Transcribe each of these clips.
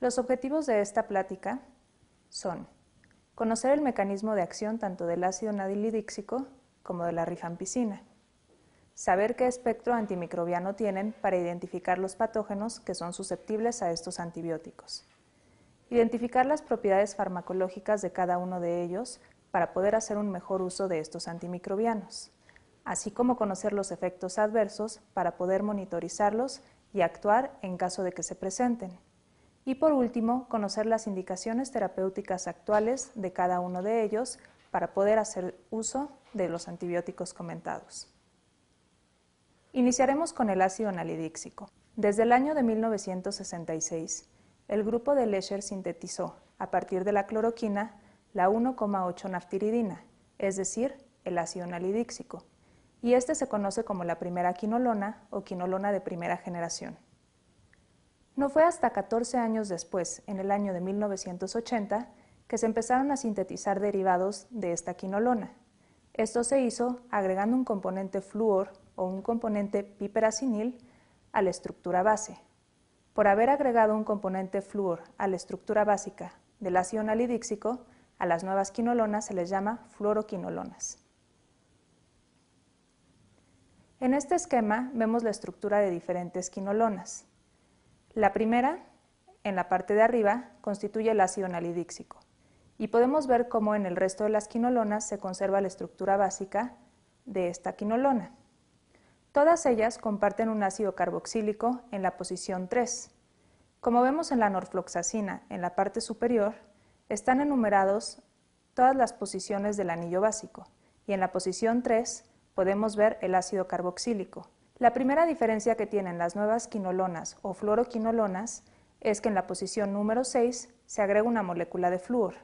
Los objetivos de esta plática son conocer el mecanismo de acción tanto del ácido nalidíxico como de la rifampicina, saber qué espectro antimicrobiano tienen para identificar los patógenos que son susceptibles a estos antibióticos, identificar las propiedades farmacológicas de cada uno de ellos para poder hacer un mejor uso de estos antimicrobianos, así como conocer los efectos adversos para poder monitorizarlos y actuar en caso de que se presenten. Y por último, conocer las indicaciones terapéuticas actuales de cada uno de ellos para poder hacer uso de los antibióticos comentados. Iniciaremos con el ácido nalidíxico. Desde el año de 1966, el grupo de Lescher sintetizó, a partir de la cloroquina, la 1,8-naftiridina, es decir, el ácido nalidíxico, y este se conoce como la primera quinolona o quinolona de primera generación. No fue hasta 14 años después, en el año de 1980, que se empezaron a sintetizar derivados de esta quinolona. Esto se hizo agregando un componente flúor o un componente piperacinil a la estructura base. Por haber agregado un componente flúor a la estructura básica del ácido nalidíxico, a las nuevas quinolonas se les llama fluoroquinolonas. En este esquema vemos la estructura de diferentes quinolonas. La primera, en la parte de arriba, constituye el ácido nalidíxico y podemos ver cómo en el resto de las quinolonas se conserva la estructura básica de esta quinolona. Todas ellas comparten un ácido carboxílico en la posición 3. Como vemos en la norfloxacina, en la parte superior, están enumerados todas las posiciones del anillo básico y en la posición 3 podemos ver el ácido carboxílico. La primera diferencia que tienen las nuevas quinolonas o fluoroquinolonas es que en la posición número 6 se agrega una molécula de flúor.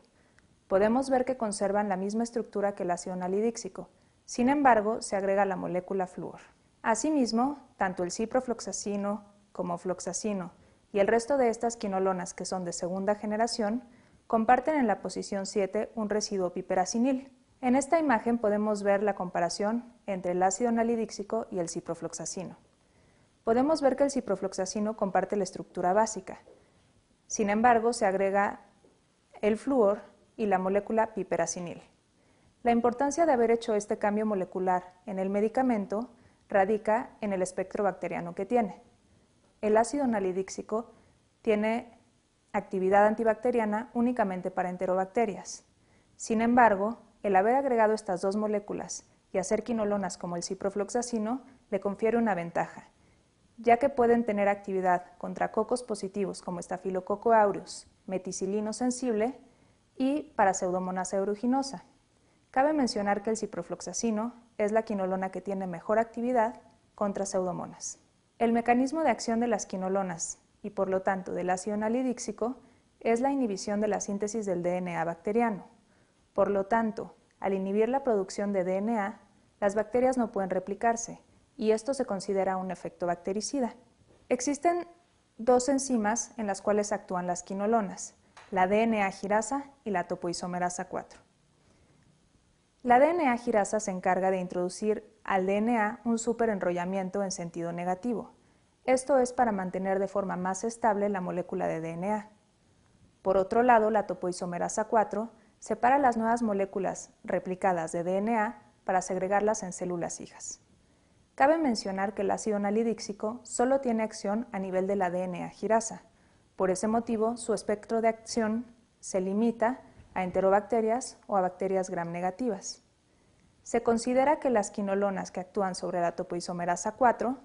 Podemos ver que conservan la misma estructura que el ácido nalidíxico, sin embargo se agrega la molécula flúor. Asimismo, tanto el ciprofloxacino como floxacino y el resto de estas quinolonas que son de segunda generación comparten en la posición 7 un residuo piperacinil. En esta imagen podemos ver la comparación entre el ácido nalidíxico y el ciprofloxacino. Podemos ver que el ciprofloxacino comparte la estructura básica. Sin embargo, se agrega el flúor y la molécula piperacinil. La importancia de haber hecho este cambio molecular en el medicamento radica en el espectro bacteriano que tiene. El ácido nalidíxico tiene actividad antibacteriana únicamente para enterobacterias. Sin embargo, el haber agregado estas dos moléculas y hacer quinolonas como el ciprofloxacino le confiere una ventaja, ya que pueden tener actividad contra cocos positivos como Staphylococcus aureus, meticilino sensible y para Pseudomonas aeruginosa. Cabe mencionar que el ciprofloxacino es la quinolona que tiene mejor actividad contra Pseudomonas. El mecanismo de acción de las quinolonas y por lo tanto del ácido nalidíxico es la inhibición de la síntesis del DNA bacteriano. Por lo tanto, al inhibir la producción de DNA, las bacterias no pueden replicarse y esto se considera un efecto bactericida. Existen dos enzimas en las cuales actúan las quinolonas, la DNA girasa y la topoisomerasa 4. La DNA girasa se encarga de introducir al DNA un superenrollamiento en sentido negativo. Esto es para mantener de forma más estable la molécula de DNA. Por otro lado, la topoisomerasa 4 separa las nuevas moléculas replicadas de DNA para segregarlas en células hijas. Cabe mencionar que el ácido nalidíxico solo tiene acción a nivel de la DNA girasa. Por ese motivo, su espectro de acción se limita a enterobacterias o a bacterias gram negativas. Se considera que las quinolonas que actúan sobre la topoisomerasa 4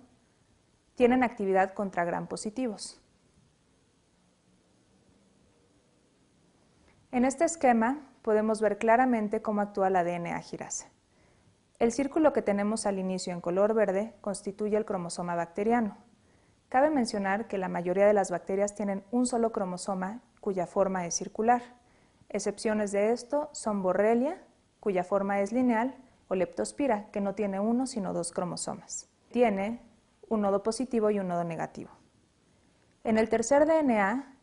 tienen actividad contra gram positivos. En este esquema podemos ver claramente cómo actúa la DNA girasa. El círculo que tenemos al inicio en color verde constituye el cromosoma bacteriano. Cabe mencionar que la mayoría de las bacterias tienen un solo cromosoma cuya forma es circular. Excepciones de esto son Borrelia, cuya forma es lineal, o Leptospira, que no tiene uno sino dos cromosomas. Tiene un nodo positivo y un nodo negativo. En el tercer DNA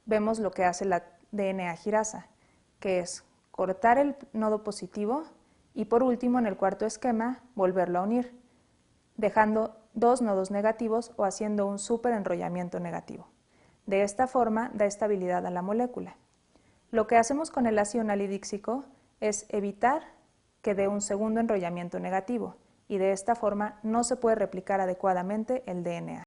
vemos lo que hace la DNA girasa, que es cortar el nodo positivo y por último en el cuarto esquema volverlo a unir, dejando dos nodos negativos o haciendo un superenrollamiento negativo. De esta forma da estabilidad a la molécula. Lo que hacemos con el ácido nalidíxico es evitar que dé un segundo enrollamiento negativo y de esta forma no se puede replicar adecuadamente el DNA.